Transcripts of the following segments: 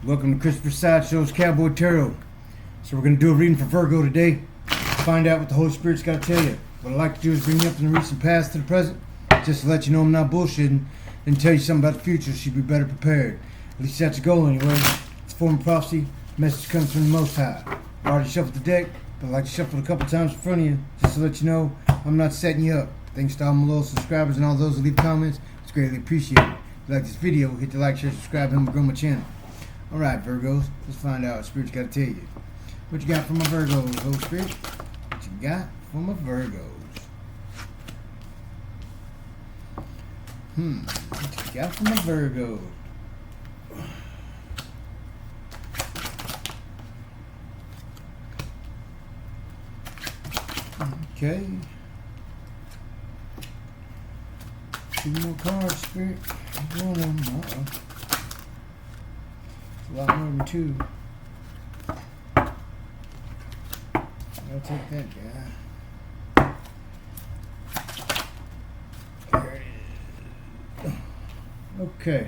Welcome to Christopher Sideshow's Cowboy Tarot. So we're going to do a reading for Virgo today. Find out what the Holy Spirit's got to tell you. What I like to do is bring you up from the recent past to the present, just to let you know I'm not bullshitting, and tell you something about the future so you'll be better prepared. At least that's the goal anyway. It's a form of prophecy. The message comes from the Most High. I already shuffled the deck, but I like to shuffle it a couple times in front of you, just to let you know I'm not setting you up. Thanks to all my loyal subscribers and all those who leave comments. It's greatly appreciated. If you like this video, hit the like, share, subscribe, and grow my channel. Alright, Virgos, let's find out what Spirit's got to tell you. What you got for my Virgos, Holy Spirit? What you got for my Virgos? What you got for my Virgos? Okay. 2 more cards, Spirit. One of them. Uh-oh. A lot more than 2. I'll take that guy. There it is. Okay.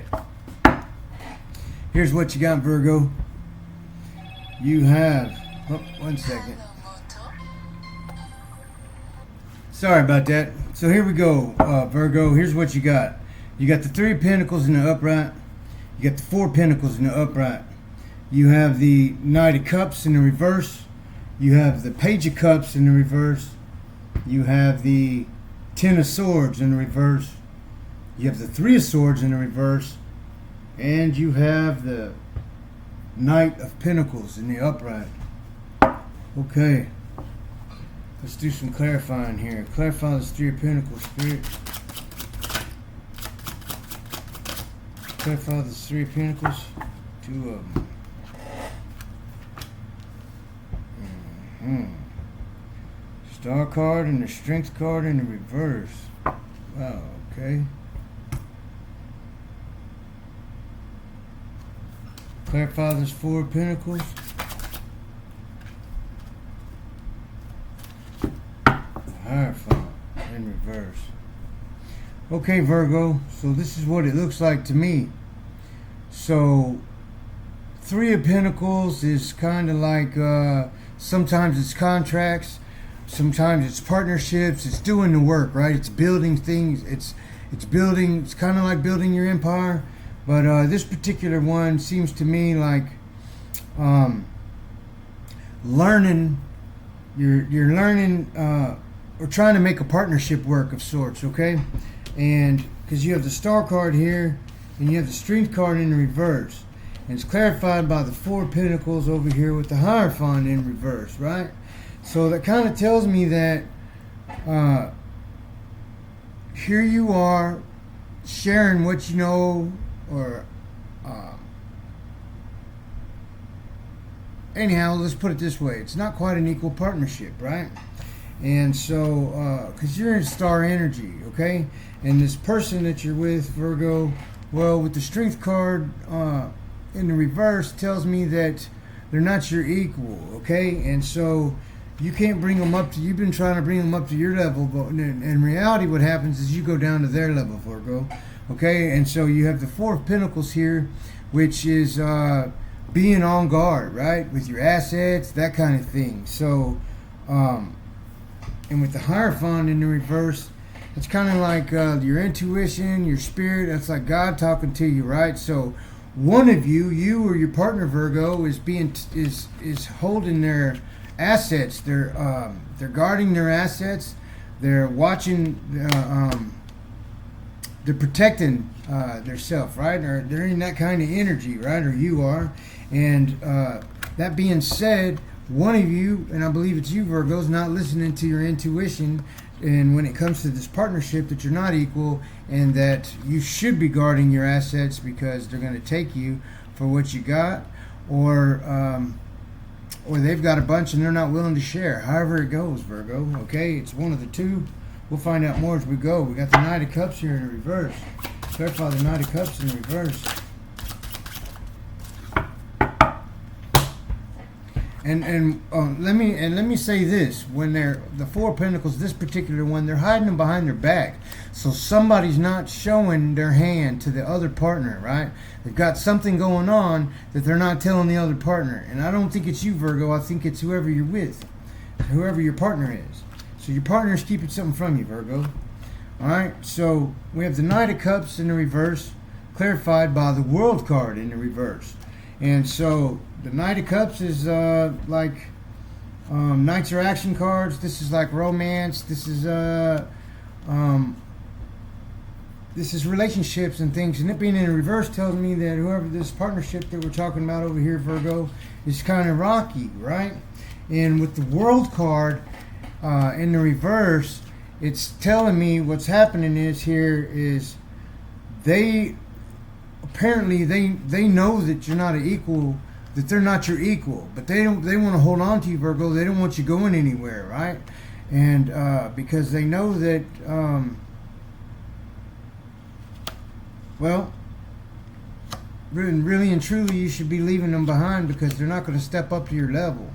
Here's what you got, Virgo. You have... Oh, 1 second. Sorry about that. So here we go, Virgo. Here's what you got. You got the 3 of Pentacles in the upright. You got the 4 Pentacles in the upright. You have the Knight of Cups in the reverse. You have the Page of Cups in the reverse. You have the 10 of Swords in the reverse. You have the 3 of Swords in the reverse. And you have the Knight of Pentacles in the upright. Okay. Let's do some clarifying here. Clarify this 3 of Pentacles, Spirit. Clarify the 3 of Pentacles. 2 of them. Star card and the Strength card in the reverse. Wow, okay. Clarify this 4 of Pentacles. Hierophant in reverse. Okay, Virgo, so this is what it looks like to me. So 3 of Pentacles is kind of like sometimes it's contracts, sometimes it's partnerships, it's doing the work, right? It's building things, it's building, it's kind of like building your empire. But this particular one seems to me like learning, you're learning or trying to make a partnership work of sorts, okay? And because you have the Star card here and you have the Strength card in the reverse, and it's clarified by the 4 of Pentacles over here with the Hierophant in reverse, right? So that kind of tells me that here you are sharing what you know, or anyhow, let's put it this way. It's not quite an equal partnership, right? And so, because you're in star energy, okay? And this person that you're with, Virgo, well, with the Strength card in the reverse, tells me that they're not your equal, okay? And so you can't bring them up to, you've been trying to bring them up to your level, but in reality what happens is you go down to their level, Virgo, okay? And so you have the 4 of Pentacles here, which is being on guard, right? With your assets, that kind of thing. So, and with the Hierophant in the reverse, it's kind of like your intuition, your spirit. That's like God talking to you, right? So one of you, you or your partner, Virgo, is is holding their assets. They're guarding their assets. They're watching. They're protecting their self, right? Or they're in that kind of energy, right? Or you are. And that being said, one of you, and I believe it's you, Virgo, is not listening to your intuition, and when it comes to this partnership, that you're not equal, and that you should be guarding your assets because they're going to take you for what you got, or they've got a bunch and they're not willing to share. However it goes, Virgo. Okay, it's one of the two. We'll find out more as we go. We got the Knight of Cups here in the reverse. Clarify the Knight of Cups in the reverse. Let me say this: when they're the Four of Pentacles, this particular one, they're hiding them behind their back, so somebody's not showing their hand to the other partner, right? They've got something going on that they're not telling the other partner, and I don't think it's you, Virgo. I think it's whoever you're with, whoever your partner is. So your partner's keeping something from you, Virgo. All right. So we have the Knight of Cups in the reverse, clarified by the World card in the reverse, and so. The Knight of Cups is Knights are action cards. This is like romance. This is relationships and things. And it being in reverse tells me that whoever this partnership that we're talking about over here, Virgo, is kind of rocky, right? And with the World card in the reverse, it's telling me what's happening is they apparently they know that you're not an equal. That they're not your equal, but they want to hold on to you, Virgo. They don't want you going anywhere, right? And because they know that, well, really and truly, you should be leaving them behind because they're not going to step up to your level,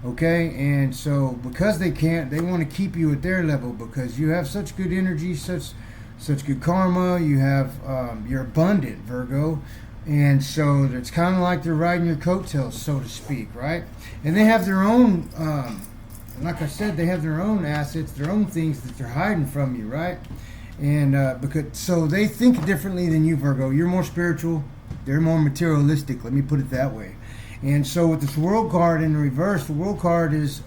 okay? And so because they can't, they want to keep you at their level because you have such good energy, such good karma. You have you're abundant, Virgo. And so it's kind of like they're riding your coattails, so to speak, right? And they have their own, like I said, they have their own assets, their own things that they're hiding from you, right? And so they think differently than you, Virgo. You're more spiritual, they're more materialistic. Let me put it that way. And so with this World card in the reverse, the World card is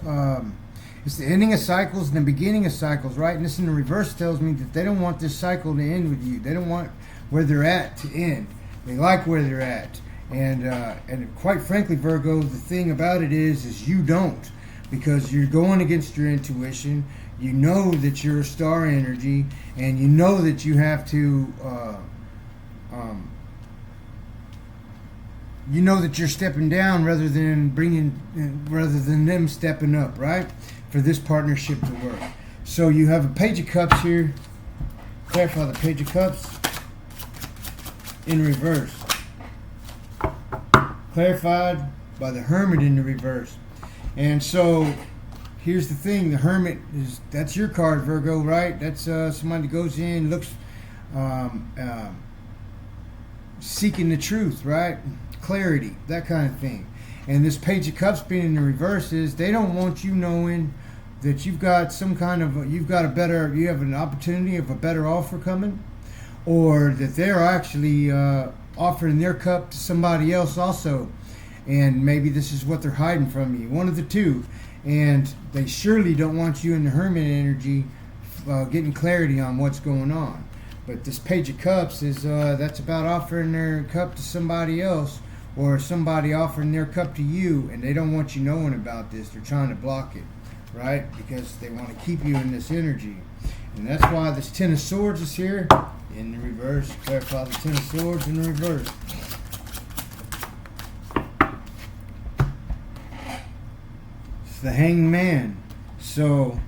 it's the ending of cycles and the beginning of cycles, right? And this in the reverse tells me that they don't want this cycle to end with you. They don't want where they're at to end. They like where they're at, and quite frankly, Virgo, the thing about it is you don't, because you're going against your intuition. You know that you're a star energy, and you know that you have to, you know that you're stepping down rather than them stepping up, right? For this partnership to work. So you have a Page of Cups here. Clarify the Page of Cups. In reverse, clarified by the Hermit in the reverse. And so here's the thing: the Hermit that's your card, Virgo, right? That's somebody that goes in, looks seeking the truth, right? Clarity, that kind of thing. And this Page of Cups being in the reverse is they don't want you knowing that you've got you have an opportunity of a better offer coming, or that they're actually offering their cup to somebody else also, and maybe this is what they're hiding from you, one of the two. And they surely don't want you in the Hermit energy getting clarity on what's going on. But this Page of Cups is that's about offering their cup to somebody else, or somebody offering their cup to you, and they don't want you knowing about this. They're trying to block it, right? Because they want to keep you in this energy. And that's why this Ten of Swords is here in the reverse. Clarify the Ten of Swords in the reverse. It's the Hanged Man. So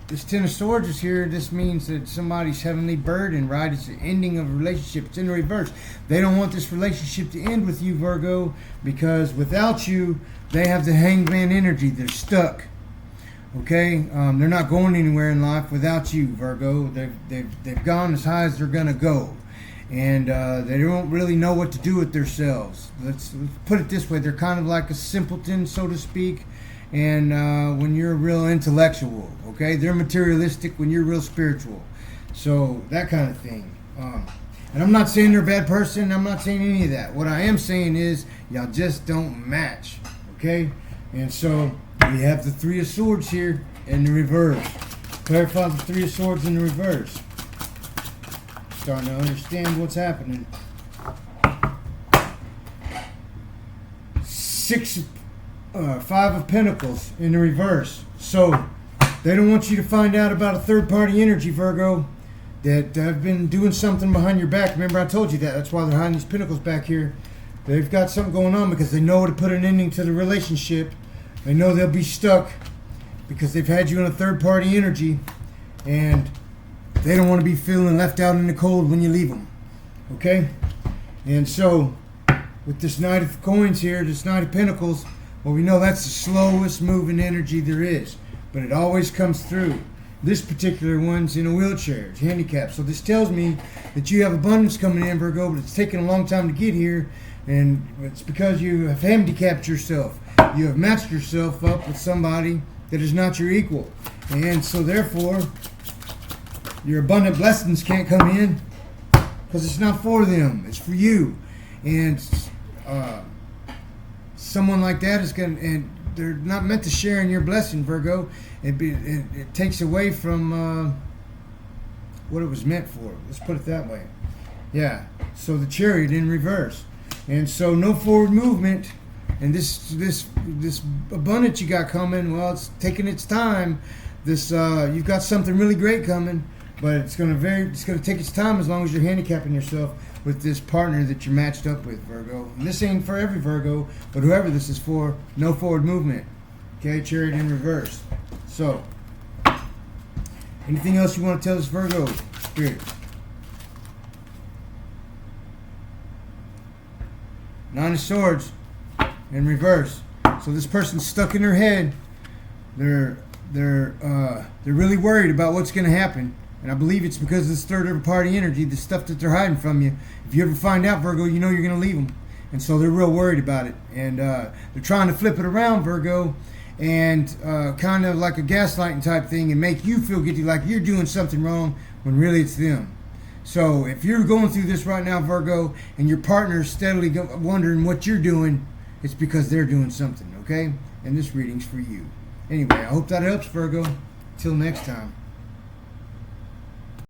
this Ten of Swords is here. This means that somebody's heavenly burden, right? It's the ending of a relationship. It's in the reverse. They don't want this relationship to end with you, Virgo, because without you, they have the Hanged Man energy. They're stuck. Okay, they're not going anywhere in life without you, Virgo. They've gone as high as they're gonna go, and they don't really know what to do with themselves. Let's put it this way: they're kind of like a simpleton, so to speak. And when you're a real intellectual, okay, they're materialistic when you're real spiritual. So that kind of thing. And I'm not saying they're a bad person. I'm not saying any of that. What I am saying is y'all just don't match, okay? And so we have the Three of Swords here in the reverse. Clarify the Three of Swords in the reverse. Starting to understand what's happening. Five of Pentacles in the reverse. So they don't want you to find out about a third-party energy, Virgo, that have been doing something behind your back. Remember, I told you that. That's why they're hiding these pentacles back here. They've got something going on because they know to put an ending to the relationship. They know they'll be stuck because they've had you in a third-party energy, and they don't want to be feeling left out in the cold when you leave them. Okay? And so with this Knight of Coins here, this Knight of Pentacles, well, we know that's the slowest moving energy there is, but it always comes through. This particular one's in a wheelchair, it's handicapped. So this tells me that you have abundance coming in, Virgo, but it's taken a long time to get here, and it's because you have handicapped yourself. You have matched yourself up with somebody that is not your equal. And so therefore, your abundant blessings can't come in because it's not for them, it's for you. And someone like that is going to, and they're not meant to share in your blessing, Virgo. It takes away from what it was meant for. Let's put it that way. Yeah. So the Chariot in reverse, and so no forward movement. And this abundance you got coming, well, it's taking its time. This you've got something really great coming, but it's gonna take its time as long as you're handicapping yourself with this partner that you're matched up with, Virgo. And this ain't for every Virgo, but whoever this is for, no forward movement. Okay, Chariot in reverse. So, anything else you want to tell us, Virgo? Spirit. Nine of Swords in reverse. So this person's stuck in their head. They're really worried about what's going to happen. And I believe it's because of this third party energy, the stuff that they're hiding from you. If you ever find out, Virgo, you know you're going to leave them. And so they're real worried about it. And they're trying to flip it around, Virgo, and kind of like a gaslighting type thing and make you feel guilty like you're doing something wrong when really it's them. So if you're going through this right now, Virgo, and your partner's steadily wondering what you're doing, it's because they're doing something, okay? And this reading's for you. Anyway, I hope that helps, Virgo. Till next time.